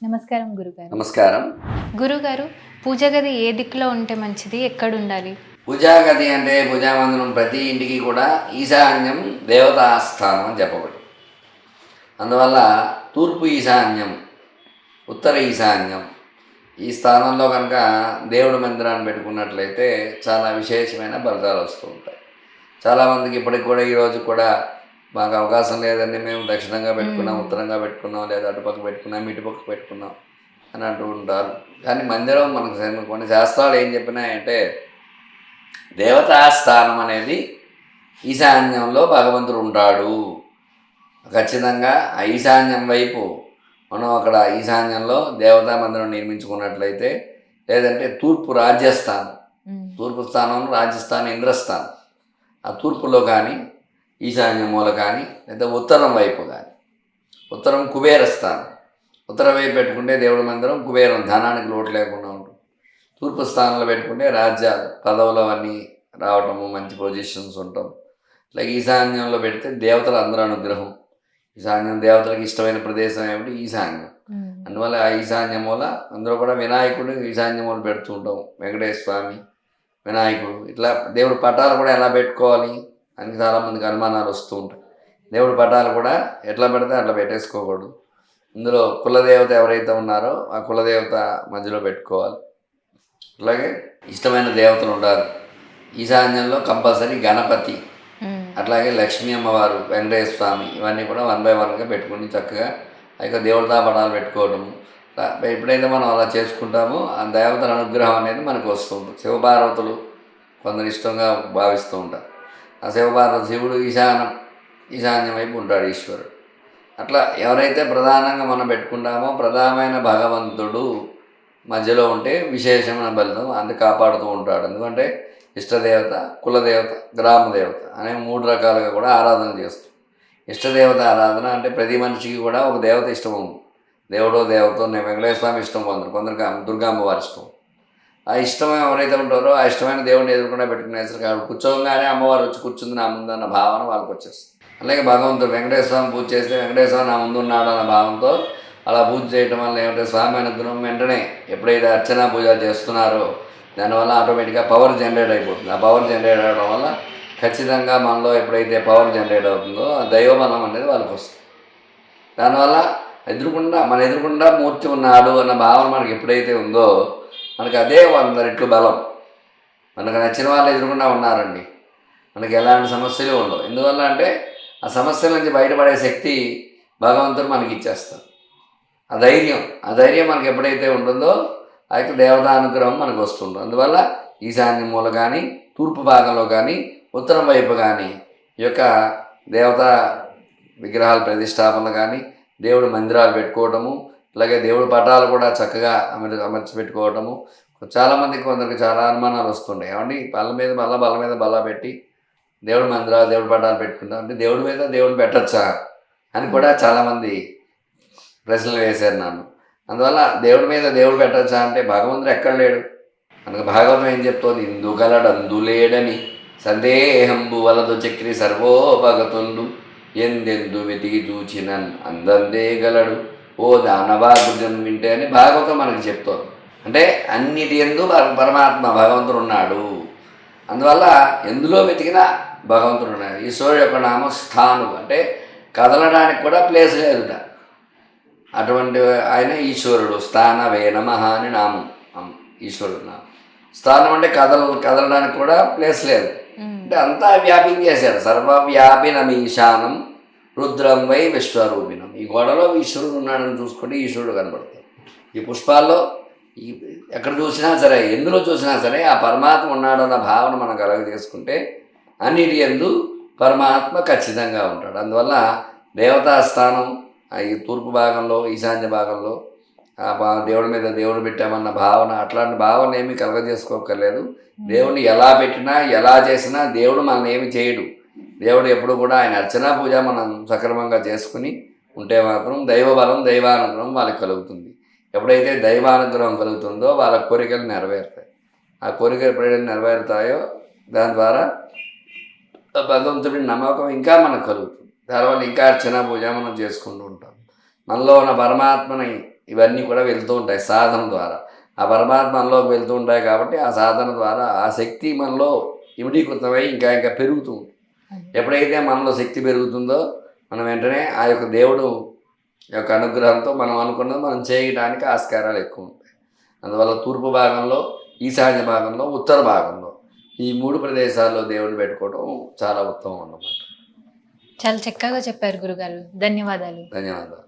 నమస్కారం గురుగారు. నమస్కారం. గురుగారు, పూజ గది ఏ దిక్కులో ఉంటే మంచిది? ఎక్కడుండాలి? పూజా గది అంటే పూజామందిరం ప్రతి ఇంటికి కూడా ఈశాన్యం దేవతాస్థానం అని చెప్పబడి, అందువల్ల తూర్పు ఈశాన్యం, ఉత్తర ఈశాన్యం ఈ స్థానంలో కనుక దేవుడి మందిరాన్ని పెట్టుకున్నట్లయితే చాలా విశేషమైన ఫలితాలు వస్తూ ఉంటాయి. చాలామందికి ఇప్పటికి కూడా ఈరోజు కూడా మాకు అవకాశం లేదండి, మేము దక్షిణంగా పెట్టుకున్నాం, హ్మ్. ఉత్తరంగా పెట్టుకున్నాం, లేదా అటుపక్క పెట్టుకున్నాం, ఇటుపక్క పెట్టుకున్నాం అని అంటూ ఉంటారు. కానీ మందిరం మనకు కొన్ని శాస్త్రాలు ఏం చెప్పినాయంటే దేవతాస్థానం అనేది ఈశాన్యంలో భగవంతుడు ఉంటాడు. ఖచ్చితంగా ఆ ఈశాన్యం వైపు మనం అక్కడ ఈశాన్యంలో దేవతా మందిరం నిర్మించుకున్నట్లయితే, లేదంటే తూర్పు రాజ్యస్థానం, తూర్పు స్థానం రాజస్థాన్ ఇంద్రస్థానం, ఆ తూర్పులో కానీ ఈశాన్య మూల కానీ లేదా ఉత్తరం వైపు కానీ, ఉత్తరం కుబేర స్థానం, ఉత్తరం వైపు పెట్టుకుంటే దేవుడి మందిరం కుబేరం, ధనానికి లోటు లేకుండా ఉంటుంది. తూర్పు స్థానంలో పెట్టుకుంటే రాజ్యాలు, పదవులు అవన్నీ రావటము, మంచి పొజిషన్స్ ఉండటం. ఇట్లా ఈశాన్యంలో పెడితే దేవతల అందరూ అనుగ్రహం. ఈశాన్యం దేవతలకు ఇష్టమైన ప్రదేశం ఏమిటి? ఈశాన్యం. అందువల్ల ఆ ఈశాన్య మూల అందరూ కూడా వినాయకుడు ఈశాన్య మూల పెడుతూ ఉంటాం. వెంకటేశ్వర స్వామి, వినాయకుడు, ఇట్లా దేవుడి పటాలు కూడా ఎలా పెట్టుకోవాలి అని చాలామందికి అనుమానాలు వస్తూ ఉంటాయి. దేవుడి పటాలు కూడా ఎట్లా పెడితే అట్లా పెట్టేసుకోకూడదు. ఇందులో కులదేవత ఎవరైతే ఉన్నారో ఆ కులదేవత మధ్యలో పెట్టుకోవాలి. అలాగే ఇష్టమైన దేవతలు ఉంటారు. ఈశాన్యంలో కంపల్సరీ గణపతి, అట్లాగే లక్ష్మీ అమ్మవారు, వెంకటేశ్వర స్వామి, ఇవన్నీ కూడా 1 by 1గా పెట్టుకుని చక్కగా ఇక దేవతా పటాలు పెట్టుకోవడము. ఎప్పుడైతే మనం అలా చేసుకుంటామో ఆ దేవతల అనుగ్రహం అనేది మనకు వస్తూ ఉంటుంది. శివపార్వతులు కొందరు ఇష్టంగా భావిస్తూ ఉంటారు. ఆ శివపార్వతి, శివుడు ఈశాన్యం వైపు ఉంటాడు, ఈశ్వరుడు. అట్లా ఎవరైతే ప్రధానంగా మనం పెట్టుకుంటామో ప్రధానమైన భగవంతుడు మధ్యలో ఉంటే విశేషమైన ఫలితం అందు కాపాడుతూ ఉంటాడు. ఎందుకంటే ఇష్టదేవత, కులదేవత, గ్రామదేవత అనే 3 రకాలుగా కూడా ఆరాధన చేస్తాం. ఇష్టదేవత ఆరాధన అంటే ప్రతి మనిషికి కూడా ఒక దేవత ఇష్టం ఉంది. దేవుడో దేవతో, నేను వెంకటేశ్వర స్వామి ఇష్టం, కొందరికి దుర్గామ్మ వారి ఇష్టం. ఆ ఇష్టం ఎవరైతే ఉంటారో ఆ ఇష్టమైన దేవుడిని ఎదుర్కొండా పెట్టుకునేసరికి ఆవిడ కూర్చోగానే అమ్మవారు వచ్చి కూర్చుంది నా ముందు అన్న భావన వాళ్ళకి వచ్చేస్తుంది. అలాగే భగవంతుడు వెంకటేశ్వర స్వామి పూజ చేస్తే వెంకటేశ్వర స్వామి నా ముందు ఉన్నాడు అన్న భావంతో అలా పూజ చేయటం వల్ల ఏమంటే స్వామి అనుగ్రహం వెంటనే ఎప్పుడైతే అర్చనా పూజ చేస్తున్నారో దానివల్ల ఆటోమేటిక్గా పవర్ జనరేట్ అయిపోతుంది. ఆ పవర్ జనరేట్ అవ్వడం వల్ల ఖచ్చితంగా మనలో ఎప్పుడైతే పవర్ జనరేట్ అవుతుందో ఆ దైవబలం అనేది వాళ్ళకి వస్తుంది. దానివల్ల మన ఎదురుకుండా మూర్తి ఉన్నాడు అన్న భావన మనకి ఎప్పుడైతే ఉందో మనకి అదే 100 రెట్లు బలం. మనకు నచ్చిన వాళ్ళు ఎదురుకుండా ఉన్నారండి, మనకి ఎలాంటి సమస్యలు ఉండవు. ఎందువల్ల అంటే ఆ సమస్యల నుంచి బయటపడే శక్తి భగవంతుడు మనకి ఇచ్చేస్తాడు. ఆ ధైర్యం మనకి ఎప్పుడైతే ఉంటుందో ఆ యొక్క దేవతా అనుగ్రహం మనకు వస్తుంది. అందువల్ల ఈశాన్య మూల కానీ, తూర్పు భాగంలో కానీ, ఉత్తరం వైపు కానీ ఈ యొక్క దేవతా విగ్రహాల ప్రతిష్టాపన కానీ, దేవుడి మందిరాలు పెట్టుకోవటము, అలాగే దేవుడి పటాలు కూడా చక్కగా అమర్చి పెట్టుకోవటము. చాలామందికి కొందరికి చాలా అనుమానాలు వస్తుంటాయి. ఏమండి బల్ల మీద బల్ల పెట్టి దేవుడి మందిరాలు, దేవుడి పటాలు పెట్టుకుంటాం అంటే దేవుడి మీద దేవుడిని పెట్టచ్చా అని కూడా చాలామంది ప్రశ్నలు వేశారు నన్ను. అందువల్ల దేవుడి మీద దేవుడు పెట్టచ్చా అంటే భగవంతుడు ఎక్కడ లేడు. మనకు భాగవతం ఏం చెప్తోంది? ఇందుగలడందులేడని సందేహంబు వలదు చక్రి సర్వోపగతుండు ఎందెందు వెతికి చూచినన్ అందందే గలడు ఓ దానవాగుజం వింటే అని భాగవతం మనకి చెప్తోంది. అంటే అన్నిటి ఎందు పరమాత్మ భగవంతుడు ఉన్నాడు. అందువల్ల ఎందులో వెతికినా భగవంతుడు ఉన్నాడు. ఈశ్వరుడు యొక్క నామం స్థాను, అంటే కదలడానికి కూడా ప్లేస్ లేదుట. అటువంటి ఆయన ఈశ్వరుడు. స్థానవే నమః అని నామం, ఈశ్వరుడు నామం. స్థానం అంటే కదలడానికి కూడా ప్లేస్ లేదు. అంటే అంతా వ్యాపించేశాడు. సర్వవ్యాపినం ఈశానం రుద్రం వై విశ్వరూపిణం. ఈ గోడలో ఈశ్వరుడు ఉన్నాడని చూసుకుంటే ఈశ్వరుడు కనబడతాడు. ఈ పుష్పాల్లో ఎక్కడ చూసినా సరే, ఎందులో చూసినా సరే ఆ పరమాత్మ ఉన్నాడన్న భావన మనం కలగజేసుకుంటే అన్నిటి యందు పరమాత్మ ఖచ్చితంగా ఉంటాడు. అందువల్ల దేవతా స్థానం ఈ తూర్పు భాగంలో, ఈశాన్య భాగంలో దేవుడి మీద దేవుడు పెట్టామన్న భావన, అట్లాంటి భావన ఏమీ కలగజేసుకోక్కర్లేదు. దేవుడిని ఎలా పెట్టినా ఎలా చేసినా దేవుడు మనల్ని ఏమి చేయడు. దేవుడు ఎప్పుడు కూడా ఆయన అర్చనా పూజ మనం సక్రమంగా చేసుకుని ఉంటే మాత్రం దైవబలం, దైవానుగ్రహం వాళ్ళకి కలుగుతుంది. ఎప్పుడైతే దైవానుగ్రహం కలుగుతుందో వాళ్ళ కోరికలు నెరవేరుతాయి. ఆ కోరికలు ఎప్పుడైతే నెరవేరుతాయో దాని ద్వారా భగవంతుడి నమ్మకం ఇంకా మనకు కలుగుతుంది. దానివల్ల ఇంకా అర్చనా పూజ మనం చేసుకుంటూ ఉంటాం. మనలో ఉన్న పరమాత్మని ఇవన్నీ కూడా వెళ్తూ ఉంటాయి సాధన ద్వారా. ఆ పరమాత్మ మనలోకి వెళ్తూ ఉంటాయి కాబట్టి ఆ సాధన ద్వారా ఆ శక్తి మనలో ఇమిడీకృతమై ఇంకా ఇంకా పెరుగుతూ ఉంటుంది. ఎప్పుడైతే మనలో శక్తి పెరుగుతుందో మనం వెంటనే ఆ యొక్క దేవుడు యొక్క అనుగ్రహంతో మనం అనుకున్నది మనం చేయడానికి ఆస్కారాలు ఎక్కువ ఉంటాయి. అందువల్ల తూర్పు భాగంలో, ఈశాన్య భాగంలో, ఉత్తర భాగంలో ఈ 3 ప్రదేశాల్లో దేవుడిని పెట్టుకోవడం చాలా ఉత్తమం అన్నమాట. చాలా చక్కగా చెప్పారు గురుగారు. ధన్యవాదాలు. ధన్యవాదాలు.